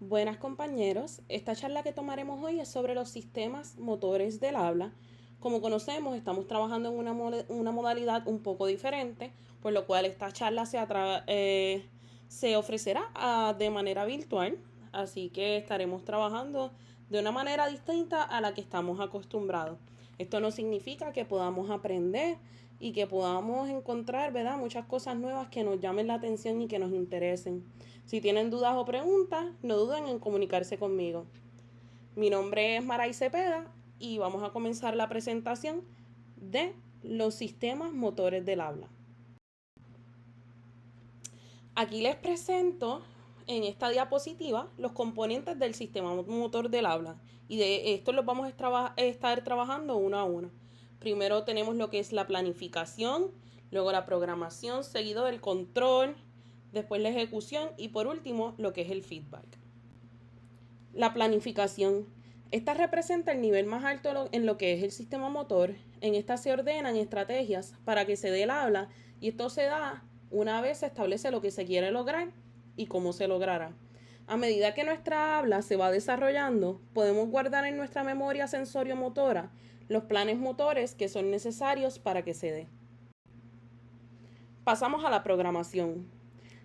Buenas compañeros, esta charla que tomaremos hoy es sobre los sistemas motores del habla. Como conocemos, estamos trabajando en una modalidad un poco diferente, por lo cual esta charla se ofrecerá de manera virtual, así que estaremos trabajando de una manera distinta a la que estamos acostumbrados. Esto no significa que podamos aprender y que podamos encontrar, ¿verdad?, muchas cosas nuevas que nos llamen la atención y que nos interesen. Si tienen dudas o preguntas, no duden en comunicarse conmigo. Mi nombre es Maray Cepeda y vamos a comenzar la presentación de los sistemas motores del habla. Aquí les presento en esta diapositiva los componentes del sistema motor del habla y de esto los vamos a estar trabajando uno a uno. Primero tenemos lo que es la planificación, luego la programación, seguido del control, después la ejecución y por último lo que es el feedback. La planificación. Esta representa el nivel más alto en lo que es el sistema motor. En esta se ordenan estrategias para que se dé el habla y esto se da una vez se establece lo que se quiere lograr y cómo se logrará. A medida que nuestra habla se va desarrollando, podemos guardar en nuestra memoria sensorio-motora los planes motores que son necesarios para que se dé. Pasamos a la programación.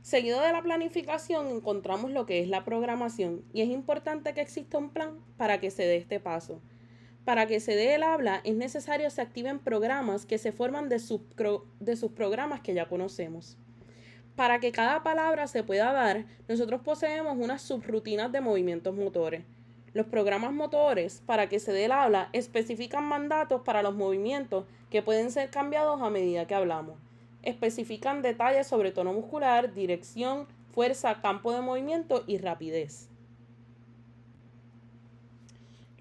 Seguido de la planificación encontramos lo que es la programación y es importante que exista un plan para que se dé este paso. Para que se dé el habla es necesario que se activen programas que se forman de sus programas que ya conocemos. Para que cada palabra se pueda dar, nosotros poseemos unas subrutinas de movimientos motores. Los programas motores, para que se dé el habla, especifican mandatos para los movimientos que pueden ser cambiados a medida que hablamos. Especifican detalles sobre tono muscular, dirección, fuerza, campo de movimiento y rapidez.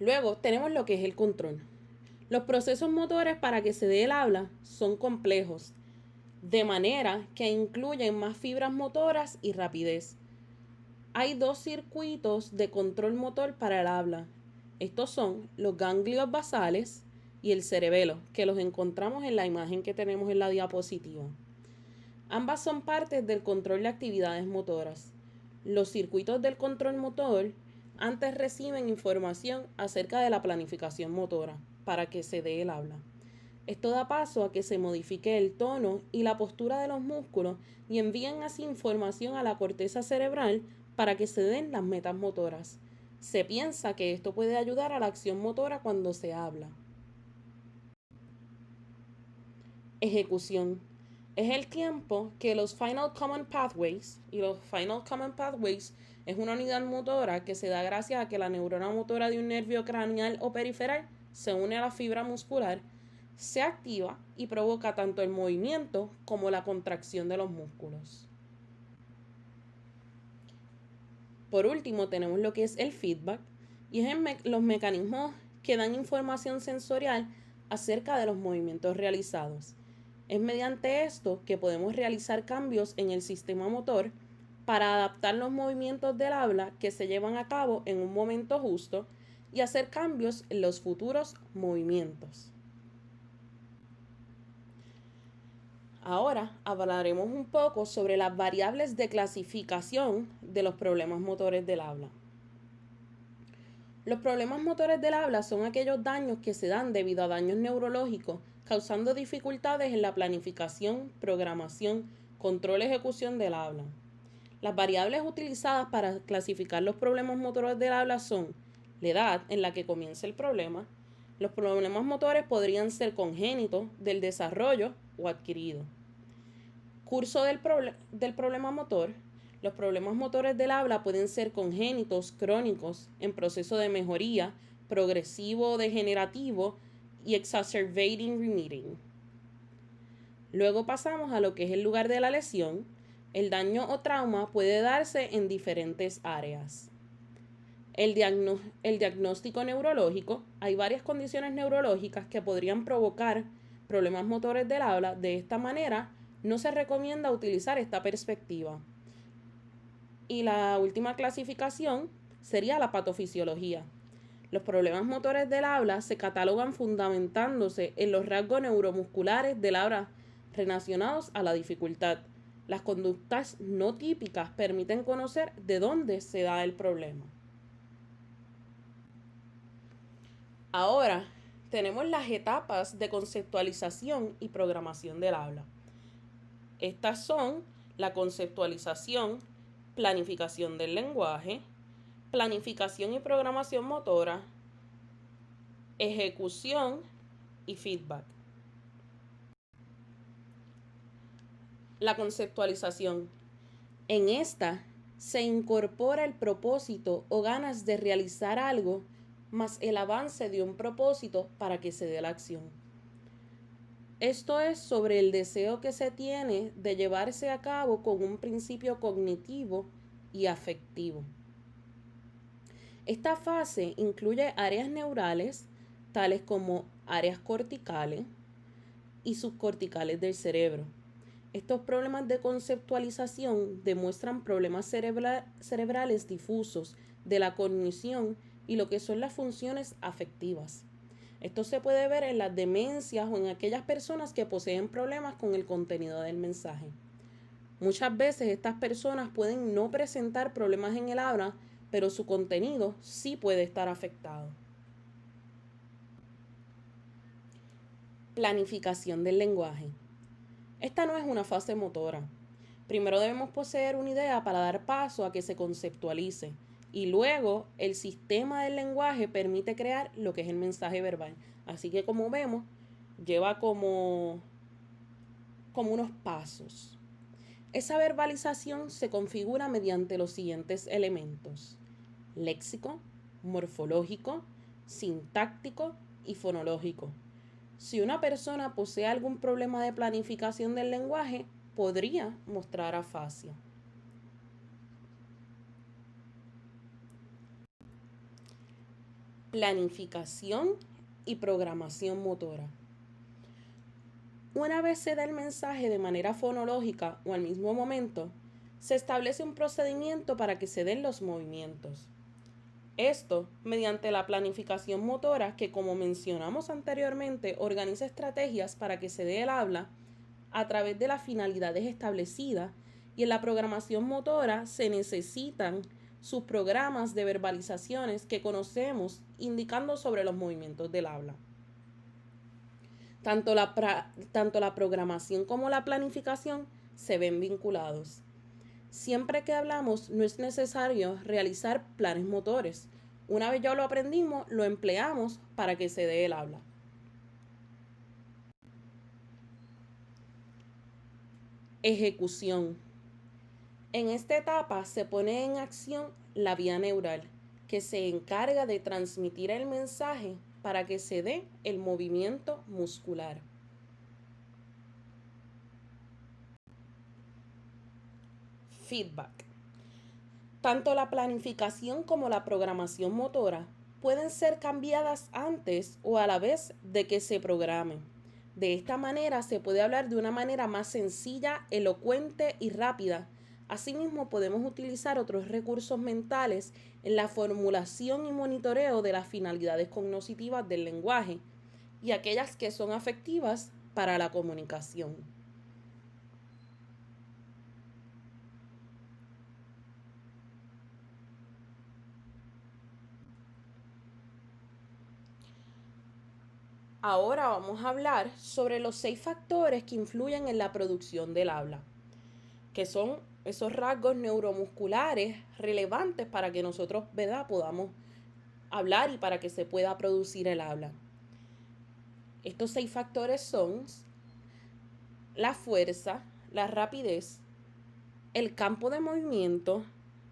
Luego tenemos lo que es el control. Los procesos motores para que se dé el habla son complejos, de manera que incluyen más fibras motoras y rapidez. Hay dos circuitos de control motor para el habla. Estos son los ganglios basales y el cerebelo, que los encontramos en la imagen que tenemos en la diapositiva. Ambas son partes del control de actividades motoras. Los circuitos del control motor antes reciben información acerca de la planificación motora para que se dé el habla. Esto da paso a que se modifique el tono y la postura de los músculos y envíen así información a la corteza cerebral para que se den las metas motoras. Se piensa que esto puede ayudar a la acción motora cuando se habla. Ejecución. Es el tiempo que los Final Common Pathways, y los Final Common Pathways es una unidad motora que se da gracias a que la neurona motora de un nervio craneal o periferal se une a la fibra muscular, se activa y provoca tanto el movimiento como la contracción de los músculos. Por último, tenemos lo que es el feedback y es los mecanismos que dan información sensorial acerca de los movimientos realizados. Es mediante esto que podemos realizar cambios en el sistema motor para adaptar los movimientos del habla que se llevan a cabo en un momento justo y hacer cambios en los futuros movimientos. Ahora hablaremos un poco sobre las variables de clasificación de los problemas motores del habla. Los problemas motores del habla son aquellos daños que se dan debido a daños neurológicos, causando dificultades en la planificación, programación, control y ejecución del habla. Las variables utilizadas para clasificar los problemas motores del habla son la edad en la que comienza el problema. Los problemas motores podrían ser congénitos, del desarrollo o adquiridos. Curso del problema motor. Los problemas motores del habla pueden ser congénitos, crónicos, en proceso de mejoría, progresivo, degenerativo y exacerbating remitting. Luego pasamos a lo que es el lugar de la lesión. El daño o trauma puede darse en diferentes áreas. El diagnóstico neurológico. Hay varias condiciones neurológicas que podrían provocar problemas motores del habla. De esta manera, no se recomienda utilizar esta perspectiva. Y la última clasificación sería la patofisiología. Los problemas motores del habla se catalogan fundamentándose en los rasgos neuromusculares del habla relacionados a la dificultad, Las conductas no típicas permiten conocer de dónde se da el problema. Ahora tenemos las etapas de conceptualización y programación del habla. Estas son la conceptualización, planificación del lenguaje, planificación y programación motora, ejecución y feedback. La conceptualización. En esta se incorpora el propósito o ganas de realizar algo más el avance de un propósito para que se dé la acción. Esto es sobre el deseo que se tiene de llevarse a cabo con un principio cognitivo y afectivo. Esta fase incluye áreas neurales, tales como áreas corticales y subcorticales del cerebro. Estos problemas de conceptualización demuestran problemas cerebrales difusos de la cognición y lo que son las funciones afectivas. Esto se puede ver en las demencias o en aquellas personas que poseen problemas con el contenido del mensaje. Muchas veces estas personas pueden no presentar problemas en el habla, pero su contenido sí puede estar afectado. Planificación del lenguaje. Esta no es una fase motora. Primero debemos poseer una idea para dar paso a que se conceptualice y luego el sistema del lenguaje permite crear lo que es el mensaje verbal. Así que como vemos, lleva como unos pasos. Esa verbalización se configura mediante los siguientes elementos: léxico, morfológico, sintáctico y fonológico. Si una persona posee algún problema de planificación del lenguaje, podría mostrar afasia. Planificación y programación motora. Una vez se da el mensaje de manera fonológica o al mismo momento, se establece un procedimiento para que se den los movimientos. Esto mediante la planificación motora que, como mencionamos anteriormente, organiza estrategias para que se dé el habla a través de las finalidades establecidas, y en la programación motora se necesitan sus programas de verbalizaciones que conocemos indicando sobre los movimientos del habla. Tanto la programación como la planificación se ven vinculados. Siempre que hablamos no es necesario realizar planes motores. Una vez ya lo aprendimos, lo empleamos para que se dé el habla. Ejecución. En esta etapa se pone en acción la vía neural, que se encarga de transmitir el mensaje para que se dé el movimiento muscular. Feedback. Tanto la planificación como la programación motora pueden ser cambiadas antes o a la vez de que se programen. De esta manera se puede hablar de una manera más sencilla, elocuente y rápida. Asimismo, podemos utilizar otros recursos mentales en la formulación y monitoreo de las finalidades cognitivas del lenguaje y aquellas que son afectivas para la comunicación. Ahora vamos a hablar sobre los 6 factores que influyen en la producción del habla, que son esos rasgos neuromusculares relevantes para que nosotros, podamos hablar y para que se pueda producir el habla. Estos 6 factores son la fuerza, la rapidez, el campo de movimiento,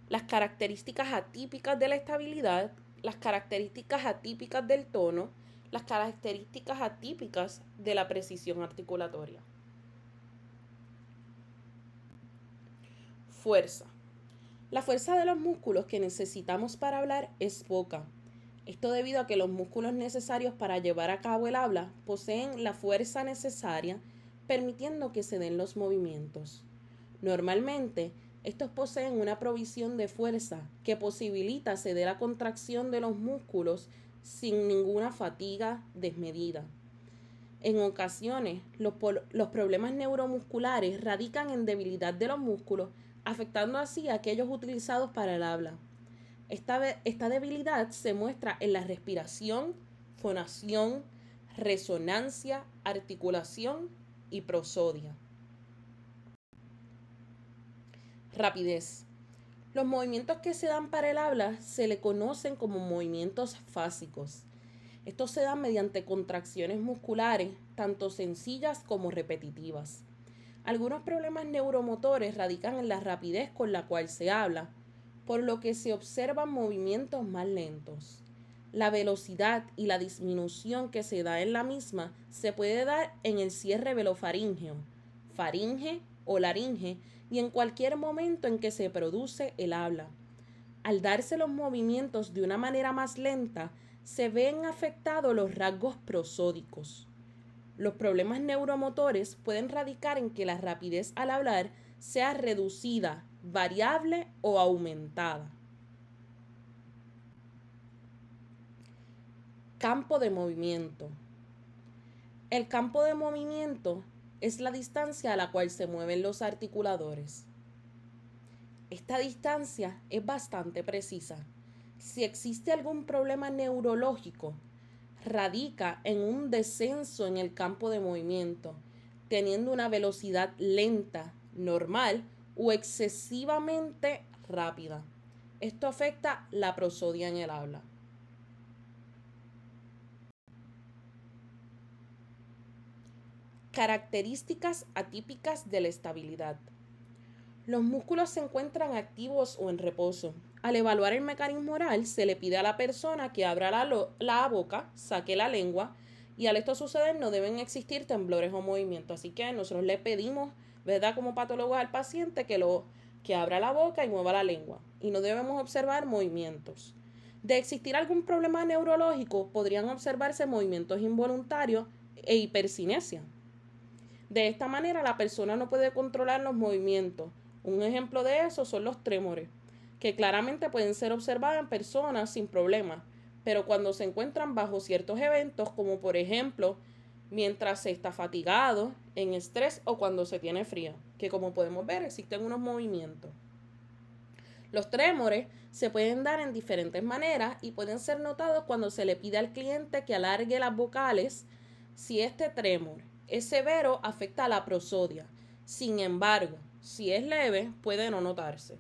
las características atípicas de la estabilidad, las características atípicas del tono, las características atípicas de la precisión articulatoria. Fuerza. La fuerza de los músculos que necesitamos para hablar es poca. Esto debido a que los músculos necesarios para llevar a cabo el habla poseen la fuerza necesaria, permitiendo que se den los movimientos. Normalmente, estos poseen una provisión de fuerza que posibilita se dé la contracción de los músculos sin ninguna fatiga desmedida. En ocasiones, los problemas neuromusculares radican en debilidad de los músculos, afectando así a aquellos utilizados para el habla. Esta debilidad se muestra en la respiración, fonación, resonancia, articulación y prosodia. Rapidez. Los movimientos que se dan para el habla se le conocen como movimientos fásicos. Estos se dan mediante contracciones musculares, tanto sencillas como repetitivas. Algunos problemas neuromotores radican en la rapidez con la cual se habla, por lo que se observan movimientos más lentos. La velocidad y la disminución que se da en la misma se puede dar en el cierre velofaríngeo, faringe o laringe y en cualquier momento en que se produce el habla. Al darse los movimientos de una manera más lenta, se ven afectados los rasgos prosódicos. Los problemas neuromotores pueden radicar en que la rapidez al hablar sea reducida, variable o aumentada. Campo de movimiento. El campo de movimiento es la distancia a la cual se mueven los articuladores. Esta distancia es bastante precisa. Si existe algún problema neurológico, radica en un descenso en el campo de movimiento, teniendo una velocidad lenta, normal o excesivamente rápida. Esto afecta la prosodia en el habla. Características atípicas de la estabilidad. Los músculos se encuentran activos o en reposo. Al evaluar el mecanismo oral, se le pide a la persona que abra la boca, saque la lengua, y al esto suceder no deben existir temblores o movimientos. Así que nosotros le pedimos, ¿verdad?, como patólogos al paciente que abra la boca y mueva la lengua. Y no debemos observar movimientos. De existir algún problema neurológico, podrían observarse movimientos involuntarios e hipercinesia. De esta manera, la persona no puede controlar los movimientos. Un ejemplo de eso son los trémores, que claramente pueden ser observados en personas sin problemas, pero cuando se encuentran bajo ciertos eventos, como por ejemplo, mientras se está fatigado, en estrés o cuando se tiene frío, que como podemos ver existen unos movimientos. Los trémores se pueden dar en diferentes maneras y pueden ser notados cuando se le pide al cliente que alargue las vocales. Si este trémor es severo, afecta a la prosodia. Sin embargo, si es leve, puede no notarse.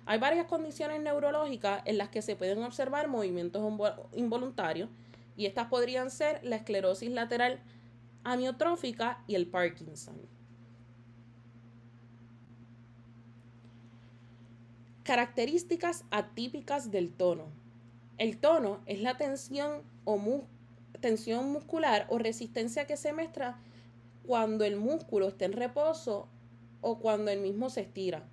Hay varias condiciones neurológicas en las que se pueden observar movimientos involuntarios y estas podrían ser la esclerosis lateral amiotrófica y el Parkinson. Características atípicas del tono. El tono es la tensión muscular o resistencia que se muestra cuando el músculo está en reposo o cuando el mismo se estira.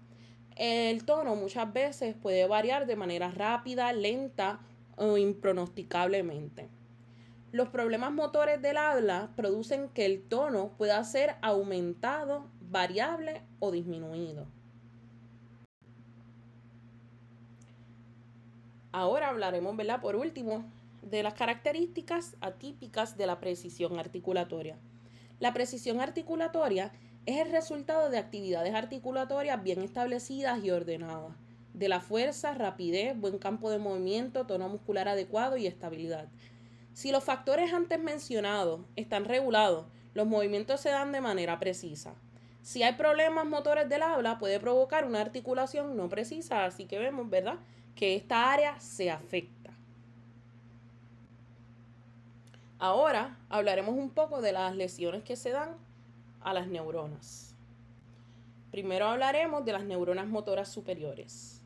El tono muchas veces puede variar de manera rápida, lenta o impronosticablemente. Los problemas motores del habla producen que el tono pueda ser aumentado, variable o disminuido. Ahora hablaremos, ¿verdad?, por último, de las características atípicas de la precisión articulatoria. La precisión articulatoria es el resultado de actividades articulatorias bien establecidas y ordenadas, de la fuerza, rapidez, buen campo de movimiento, tono muscular adecuado y estabilidad. Si los factores antes mencionados están regulados, los movimientos se dan de manera precisa. Si hay problemas motores del habla, puede provocar una articulación no precisa, así que vemos, ¿verdad?, que esta área se afecta. Ahora hablaremos un poco de las lesiones que se dan a las neuronas. Primero hablaremos de las neuronas motoras superiores.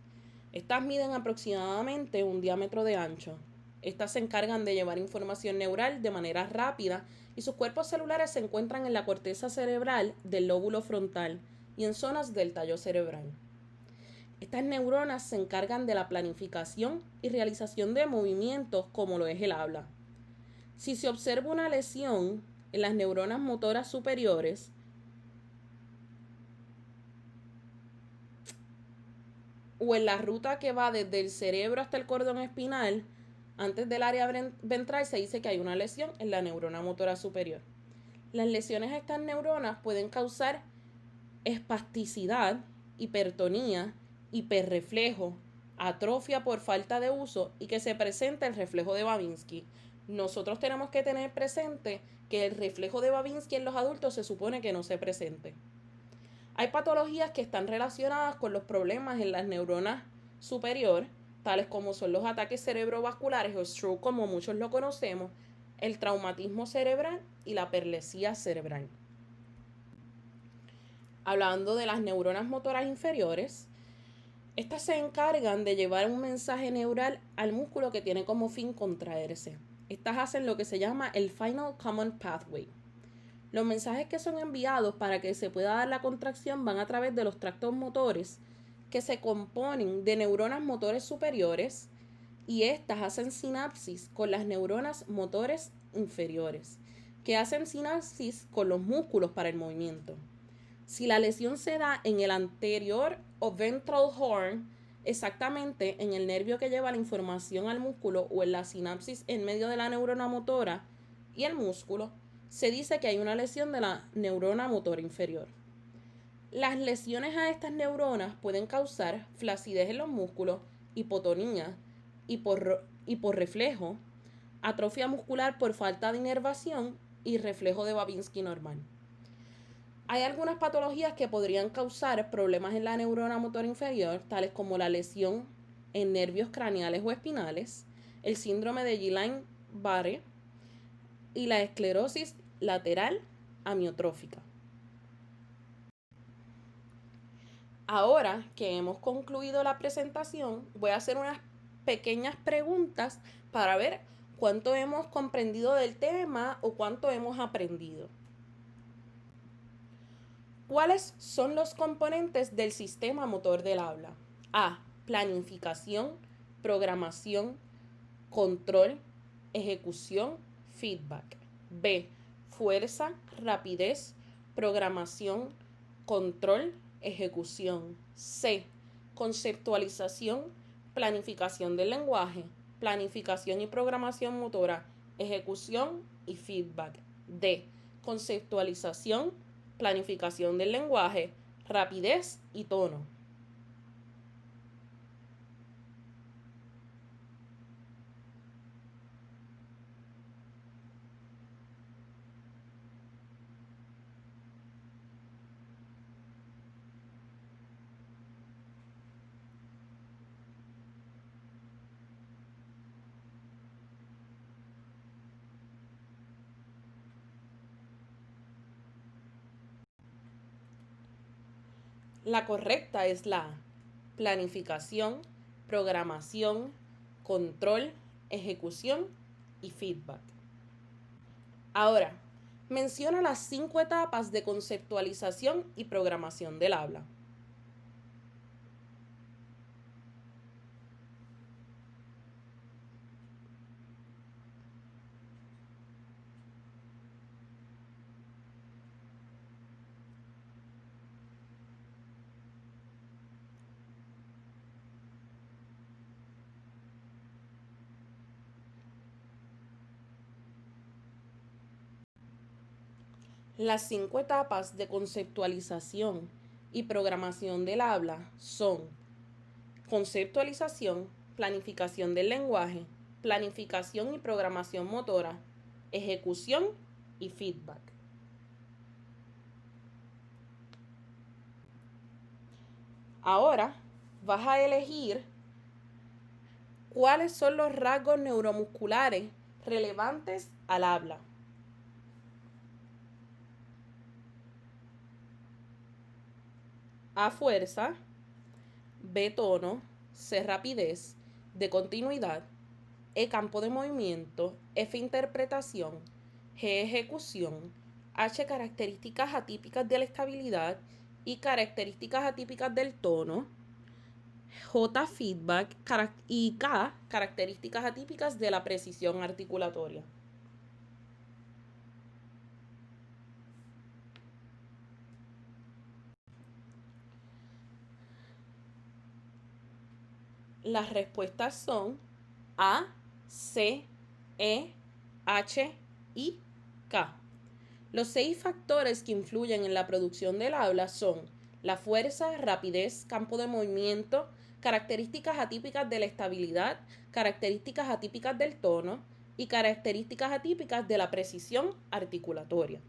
Estas miden aproximadamente un diámetro de ancho. Estas se encargan de llevar información neural de manera rápida y sus cuerpos celulares se encuentran en la corteza cerebral del lóbulo frontal y en zonas del tallo cerebral. Estas neuronas se encargan de la planificación y realización de movimientos como lo es el habla. Si se observa una lesión en las neuronas motoras superiores, o en la ruta que va desde el cerebro hasta el cordón espinal, antes del área ventral, se dice que hay una lesión en la neurona motora superior. Las lesiones a estas neuronas pueden causar espasticidad, hipertonía, hiperreflejo, atrofia por falta de uso y que se presente el reflejo de Babinski. Nosotros tenemos que tener presente que el reflejo de Babinski en los adultos se supone que no se presente. Hay patologías que están relacionadas con los problemas en las neuronas superior, tales como son los ataques cerebrovasculares o stroke, como muchos lo conocemos, el traumatismo cerebral y la perlesía cerebral. Hablando de las neuronas motoras inferiores, estas se encargan de llevar un mensaje neural al músculo que tiene como fin contraerse. Estas hacen lo que se llama el Final Common Pathway. Los mensajes que son enviados para que se pueda dar la contracción van a través de los tractos motores que se componen de neuronas motores superiores y estas hacen sinapsis con las neuronas motores inferiores, que hacen sinapsis con los músculos para el movimiento. Si la lesión se da en el anterior o ventral horn, exactamente en el nervio que lleva la información al músculo o en la sinapsis en medio de la neurona motora y el músculo, se dice que hay una lesión de la neurona motora inferior. Las lesiones a estas neuronas pueden causar flacidez en los músculos, hipotonía, hiporreflejo, atrofia muscular por falta de inervación y reflejo de Babinski normal. Hay algunas patologías que podrían causar problemas en la neurona motora inferior, tales como la lesión en nervios craneales o espinales, el síndrome de Guillain-Barré y la esclerosis lateral amiotrófica. Ahora que hemos concluido la presentación, voy a hacer unas pequeñas preguntas para ver cuánto hemos comprendido del tema o cuánto hemos aprendido. ¿Cuáles son los componentes del sistema motor del habla? A. Planificación, programación, control, ejecución, feedback. B. Fuerza, rapidez, programación, control, ejecución. C. Conceptualización, planificación del lenguaje, planificación y programación motora, ejecución y feedback. D. Conceptualización, planificación del lenguaje, rapidez y tono. La correcta es la A. Planificación, programación, control, ejecución y feedback. Ahora, menciona las 5 etapas de conceptualización y programación del habla. Las 5 etapas de conceptualización y programación del habla son conceptualización, planificación del lenguaje, planificación y programación motora, ejecución y feedback. Ahora vas a elegir cuáles son los rasgos neuromusculares relevantes al habla. A. Fuerza. B. Tono. C. Rapidez. D. Continuidad. E. Campo de movimiento. F. Interpretación. G. Ejecución. H. Características atípicas de la estabilidad y características atípicas del tono. J. Feedback. Y K. Características atípicas de la precisión articulatoria. Las respuestas son A, C, E, H y K. Los 6 factores que influyen en la producción del habla son la fuerza, rapidez, campo de movimiento, características atípicas de la estabilidad, características atípicas del tono y características atípicas de la precisión articulatoria.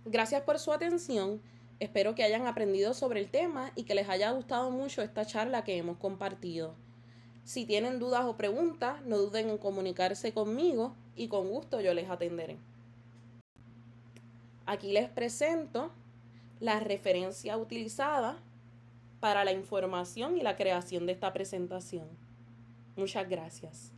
Gracias por su atención. Espero que hayan aprendido sobre el tema y que les haya gustado mucho esta charla que hemos compartido. Si tienen dudas o preguntas, no duden en comunicarse conmigo y con gusto yo les atenderé. Aquí les presento la referencia utilizada para la información y la creación de esta presentación. Muchas gracias.